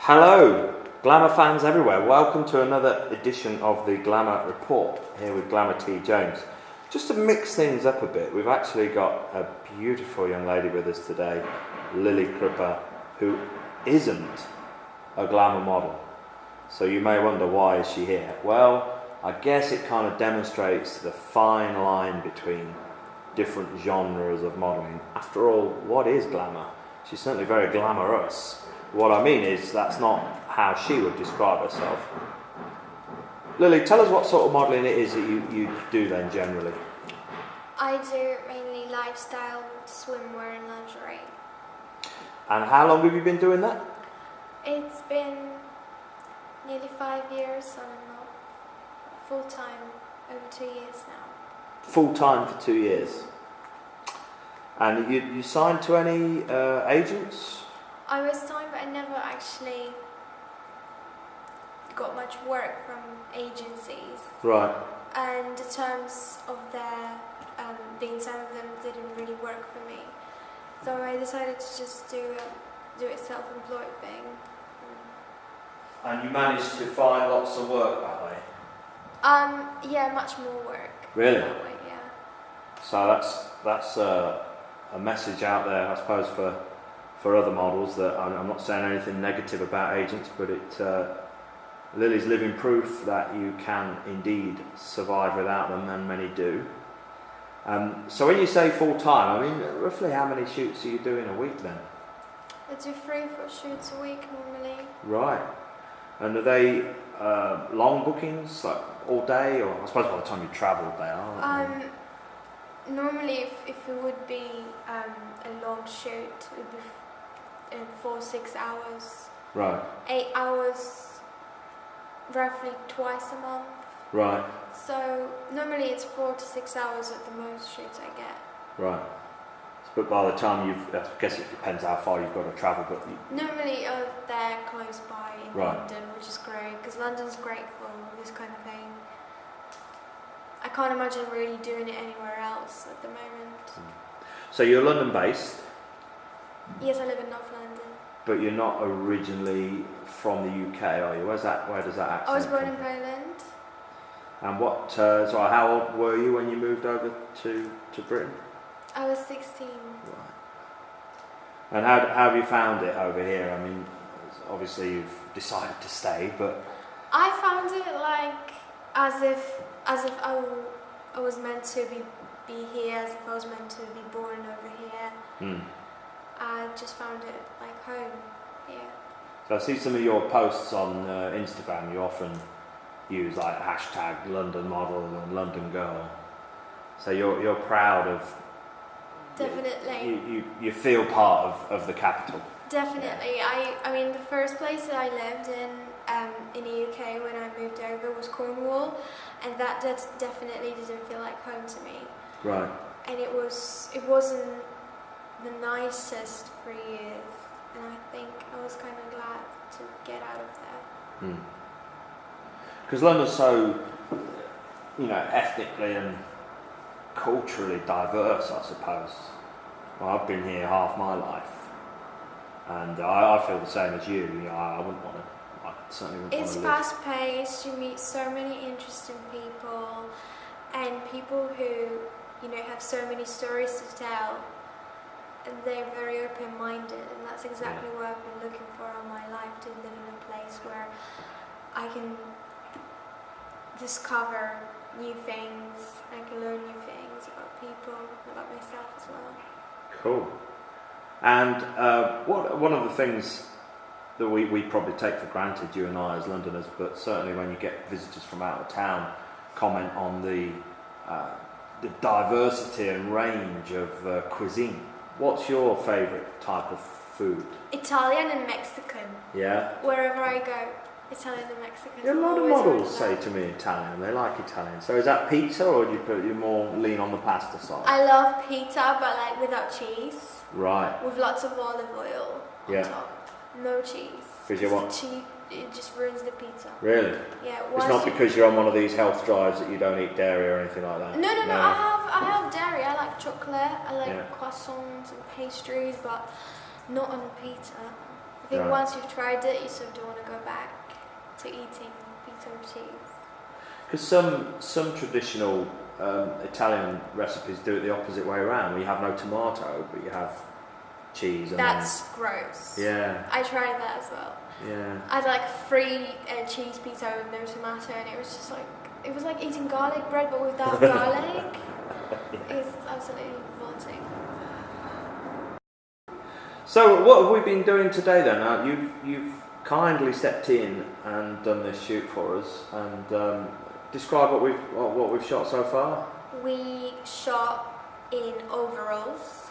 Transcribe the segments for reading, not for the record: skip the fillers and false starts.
Hello, Glamour fans everywhere. Welcome to another edition of the Glamour Report here with Glamour Tea James. Just to mix things up a bit, we've actually got a beautiful young lady with us today, Lilly Krupa, who isn't a glamour model. So you may wonder, why is she here? Well, I guess it kind of demonstrates the fine line between different genres of modelling. After all, what is glamour? She's certainly very glamorous. What I mean is, that's not how she would describe herself. Lilly, tell us what sort of modelling it is that you do then generally. I do mainly lifestyle, swimwear and lingerie. And how long have you been doing that? It's been nearly 5 years on and off. Full time, over 2 years now. Full time for 2 years. And you signed to any agents? I was signed, but I never actually got much work from agencies. Right. And the terms of their being some of them didn't really work for me. So I decided to just do a self-employed thing. And you managed to find lots of work that way? Yeah, much more work. Really? That way, yeah. So that's a message out there, I suppose, for other models, that I'm not saying anything negative about agents, but Lilly's living proof that you can indeed survive without them, and many do. So when you say full time, I mean, roughly how many shoots are you doing a week then? I do 3-4 shoots a week normally. Right. And are they long bookings, like all day, or I suppose by the time you travel they are? Normally, if it would be a long shoot, it would be 4-6 hours. Right. 8 hours, roughly twice a month. Right. So normally it's 4 to 6 hours at the most shoots I get. Right. But by the time I guess it depends how far you've got to travel, but... Normally they're close by in Right. London, which is great, because London's great for this kind of thing. I can't imagine really doing it anywhere else at the moment. So you're London based? Yes, I live in North London. But you're not originally from the UK, are you? Where does that accent I was born come in from? Poland. And so how old were you when you moved over to Britain? I was 16. Right. And how have you found it over here? I mean, obviously you've decided to stay, but... I found it like as if I was meant to be here, as if I was meant to be born over here. I just found it like home here. So I see some of your posts on Instagram. You often use like hashtag London model and London girl. So you're proud of. Definitely. You feel part of the capital. Definitely. I mean, the first place that I lived in the UK when I moved over was Cornwall, and that definitely didn't feel like home to me. Right. And it wasn't the nicest 3 years, and I think I was kind of glad to get out of there. Because London's so, ethnically and culturally diverse, I suppose. Well, I've been here half my life, and I feel the same as you. I wouldn't want to. I certainly wouldn't want to live. It's fast-paced. You meet so many interesting people, and people who have so many stories to tell. And they're very open-minded, and that's exactly what I've been looking for all my life, to live in a place where I can discover new things, I can learn new things about people, about myself as well. Cool. And one of the things that we probably take for granted, you and I as Londoners, but certainly when you get visitors from out of town, comment on the diversity and range of cuisine. What's your favourite type of food? Italian and Mexican. Yeah? Wherever I go, Italian and Mexican. Yeah, a lot of models say to me Italian, they like Italian. So is that pizza, or do you more lean on the pasta side? I love pizza, but like without cheese. Right. With lots of olive oil on top. No cheese. Because it just ruins the pizza. Really? Yeah. It's not because you're on one of these health drives that you don't eat dairy or anything like that? No. I have dairy. I like chocolate. I like croissants and pastries, but not on pizza. I think Right. once you've tried it, you sort of don't want to go back to eating pizza with cheese. Because some traditional Italian recipes do it the opposite way around, where you have no tomato, but you have cheese. And That's gross. Yeah. I tried that as well. Yeah. I had like free cheese pizza with no tomato, and it was just like, it was like eating garlic bread but without garlic. It's absolutely revolting. So what have we been doing today then? You've kindly stepped in and done this shoot for us, and describe what we've shot so far. We shot in overalls,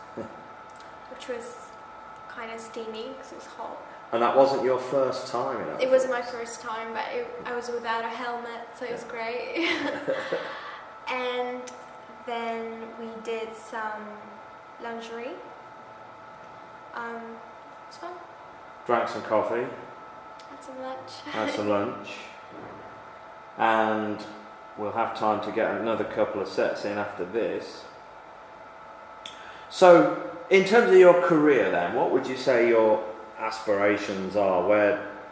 which was kind of steamy because it was hot. And that wasn't your first time in it? It was my first time, but I was without a helmet, so it was great. And then we did some lingerie. It's fun. Drank some coffee, Had some lunch. had some lunch, and we'll have time to get another couple of sets in after this. So, in terms of your career then, what would you say your aspirations are?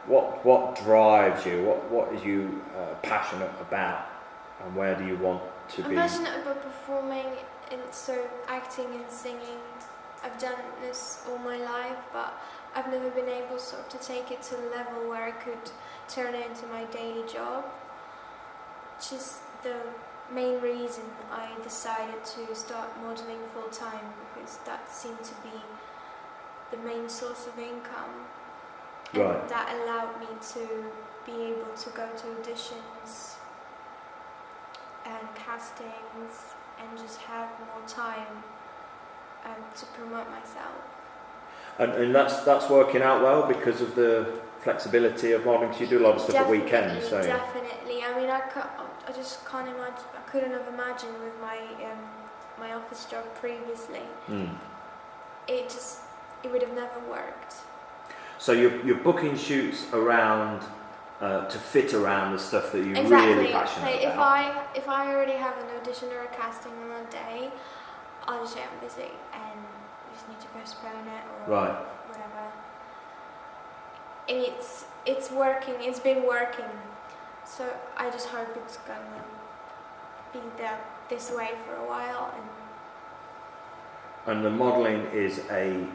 What drives you? What are you passionate about? And where do you want to I'm be? passionate about performing, and so acting and singing. I've done this all my life, but I've never been able sort of to take it to the level where I could turn it into my daily job, which is the main reason I decided to start modelling full time, because that seemed to be the main source of income, and Right. that allowed me to be able to go to auditions and castings and just have more time to promote myself. And that's working out well because of the flexibility of modelling. Because you do a lot of stuff at weekends, so Definitely. I mean, I just can't imagine. I couldn't have imagined with my office job previously. It would have never worked. So you're booking shoots around to fit around the stuff that you're Exactly. really passionate Like about. if I already have an audition or a casting on a day, I'll just say I'm busy and we just need to postpone it or Right. whatever. And it's working. It's been working. So I just hope it's gonna be this way for a while. And the modelling is I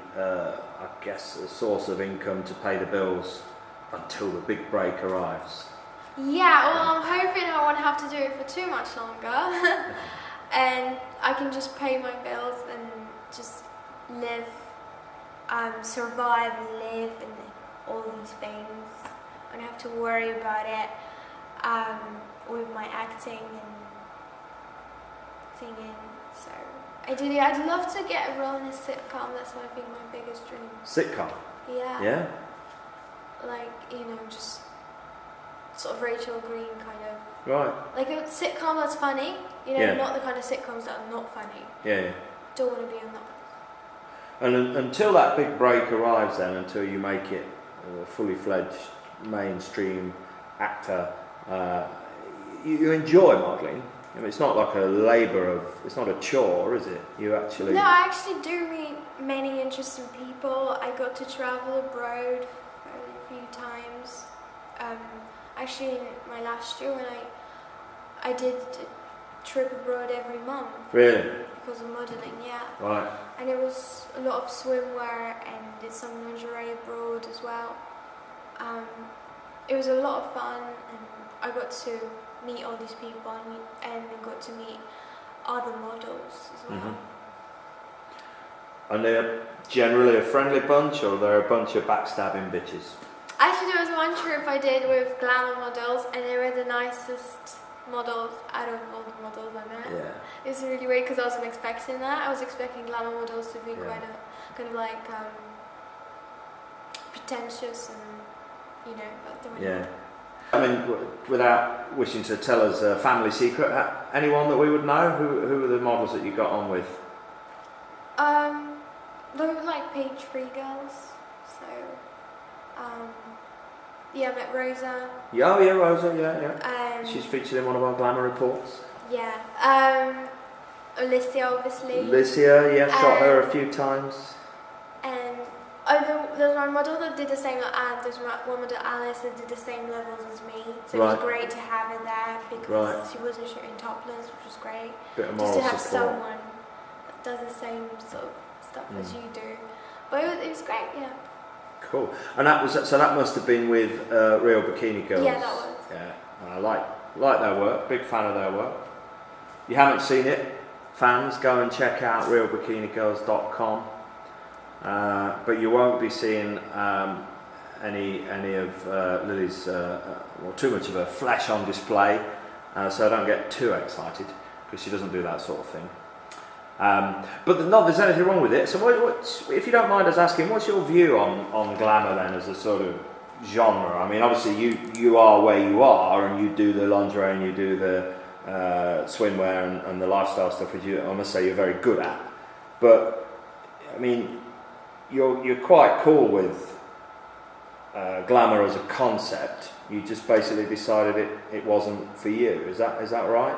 guess, a source of income to pay the bills until the big break arrives. Yeah, well, I'm hoping I won't have to do it for too much longer. And I can just pay my bills and just live, survive and live and all these things. I don't have to worry about it with my acting and singing. So I'd love to get a role in a sitcom. That's I think my biggest dream. Sitcom? Yeah. Yeah? Like, just sort of Rachel Green kind of. Right. Like a sitcom that's funny, Yeah. not the kind of sitcoms that are not funny. Yeah. Don't want to be on that. And until that big break arrives then, until you make it a fully fledged mainstream actor, you enjoy modelling. I mean, it's not like a labour it's not a chore, is it? You actually... No, I actually do meet many interesting people. I got to travel abroad a few times. Actually, in my last year when I did a trip abroad every month. Really? Because of modelling, yeah. Right. And it was a lot of swimwear and did some lingerie abroad as well. It was a lot of fun, and I got to meet all these people and got to meet other models as well. And they're generally a friendly bunch, or they're a bunch of backstabbing bitches? Actually, there was one trip I did with Glamour models, and they were the nicest models out of all the models I met. Yeah. It was really weird because I wasn't expecting that. I was expecting Glamour models to be quite kind of like pretentious and but they were not. I mean, without wishing to tell us a family secret, anyone that we would know? Who are the models that you got on with? They were like page free girls. So, I met Rosa. Yeah, Rosa, yeah. She's featured in one of our Glamour reports. Yeah. Alicia, obviously. Alicia, shot her a few times. And there's one model that did the same, and there's one model, Alice, that did the same levels as me. So it was great to have her there because she wasn't shooting topless, which was great. Bit of just moral to have support. someone that does the same sort of stuff as you do. But it was great, yeah. Cool. And that must have been with Real Bikini Girls. Yeah, that was. Yeah, and I like their work. Big fan of their work. You haven't seen it, fans? Go and check out realbikinigirls.com. But you won't be seeing any of Lily's, too much of her flesh on display. So don't get too excited because she doesn't do that sort of thing. But not there's anything wrong with it. So if you don't mind us asking, what's your view on glamour then as a sort of genre? I mean, obviously you are where you are, and you do the lingerie and you do the swimwear and the lifestyle stuff, which I must say you're very good at. But I mean, you're quite cool with glamour as a concept. You just basically decided it wasn't for you. Is that right?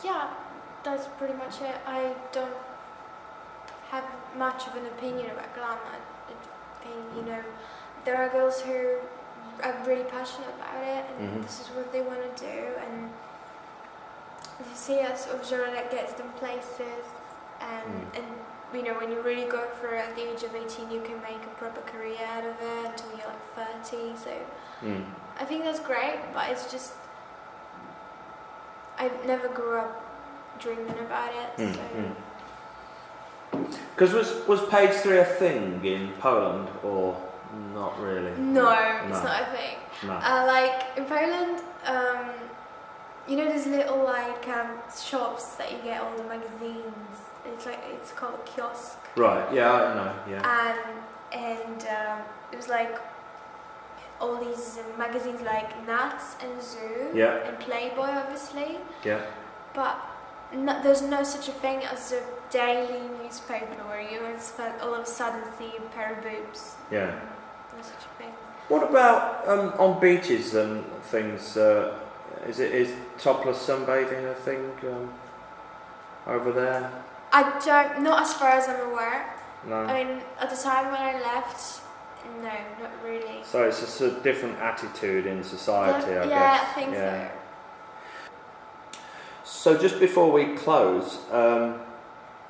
Yeah. That's pretty much it. I don't have much of an opinion about glamour. I think, there are girls who are really passionate about it, and this is what they want to do. And you see a sort of genre that gets them places, and when you really go for it at the age of 18, you can make a proper career out of it until you're like 30. So I think that's great, but it's just I never grew up dreaming about it. Because was page 3 a thing in Poland or not really? No, it's not a thing. No. Like in Poland, there's little shops that you get all the magazines. It's called a kiosk. Right. Yeah, I know. Yeah. And it was like all these magazines like Nuts and Zoo and Playboy, obviously. Yeah. But there's no such a thing as a daily newspaper where you all of a sudden see a pair of boobs. Yeah. No such a thing. What about on beaches and things? Is topless sunbathing a thing over there? Not as far as I'm aware. No. I mean, at the time when I left, no, not really. So it's just a different attitude in society, I guess. Yeah, I think so. So just before we close,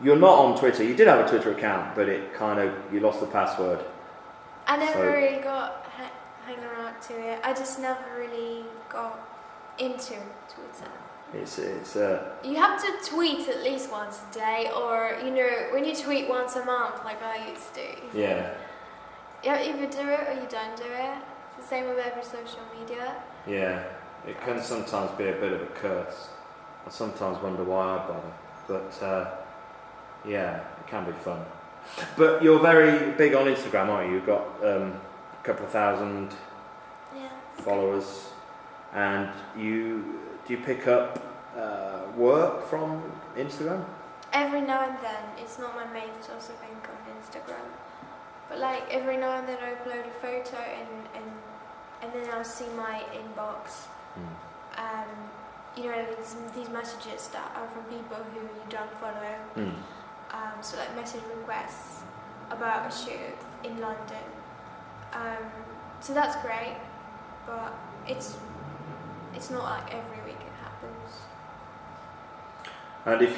you're not on Twitter. You did have a Twitter account, but you lost the password. I never really got hang around to it. I just never really got into Twitter. It's you have to tweet at least once a day, or when you tweet once a month, like I used to. Yeah. You either do it or you don't do it. It's the same with every social media. Yeah, it can sometimes be a bit of a curse. I sometimes wonder why I bother, but it can be fun. But you're very big on Instagram, aren't you? You've got a couple of thousand followers, and do you pick up work from Instagram? Every now and then. It's not my main source of income on Instagram, but every now and then I upload a photo and then I'll see my inbox. These messages that are from people who you don't follow. So message requests about a shoot in London. So that's great, but it's not like every week it happens. And if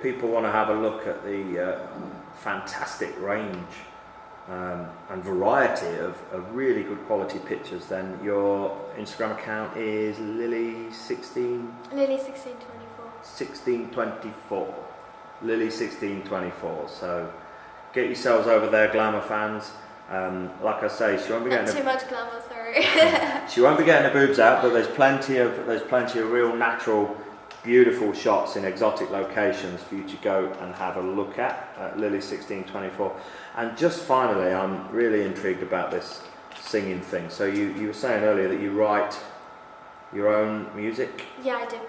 people want to have a look at the fantastic range and variety of really good quality pictures, then your Instagram account is Lilly16? Lilly1624. 1624. Lilly1624. So get yourselves over there, glamour fans. Like I say, she won't be getting too much glamour, sorry. She won't be getting her boobs out, but there's plenty of real natural, beautiful shots in exotic locations for you to go and have a look at Lilly1624. And just finally, I'm really intrigued about this singing thing. So you were saying earlier that you write your own music? Yeah, I do.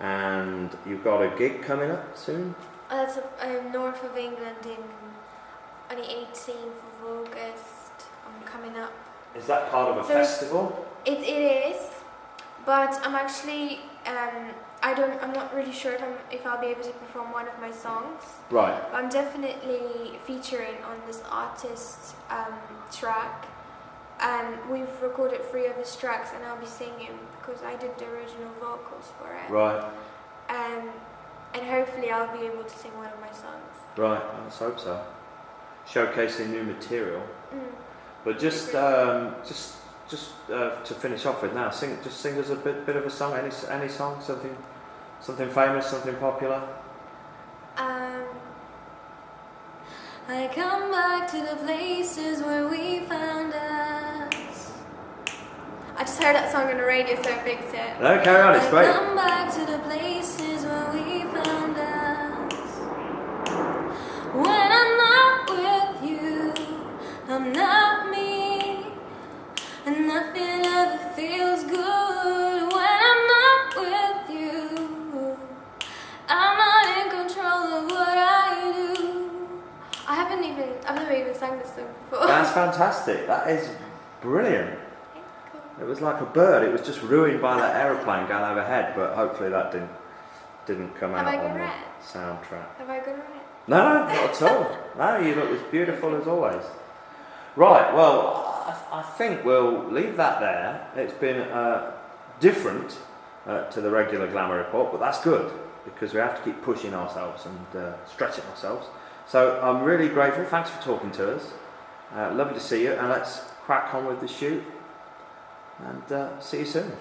And you've got a gig coming up soon? That's north of England on the 18th of August. I'm coming up. Is that part of a festival? It is, but I'm actually I'm not really sure if I'll be able to perform one of my songs. Right. But I'm definitely featuring on this artist track. And we've recorded 3 of his tracks, and I'll be singing because I did the original vocals for it. Right. And hopefully I'll be able to sing one of my songs. Right, let's hope so. Showcasing new material. But just to finish off with now, sing us a bit of a song. Any song, something famous, something popular. I come back to the places where we found us. I just heard that song on the radio, so I picked it. No, carry on, it's great. I come back to the places where we found us. When I'm not with you, I'm not me, and nothing ever feels good. When I'm not with you, I'm not in control of what I do. I've never even sang this song before. That's fantastic. That is brilliant. It was like a bird. It was just ruined by that aeroplane going overhead, but hopefully that didn't come out on the soundtrack. Have I got it right? No, not at all. No, you look as beautiful as always. Right, well, I think we'll leave that there. It's been different to the regular Glamour Report, but that's good because we have to keep pushing ourselves and stretching ourselves. So I'm really grateful. Thanks for talking to us. Lovely to see you, and let's crack on with the shoot. And see you soon.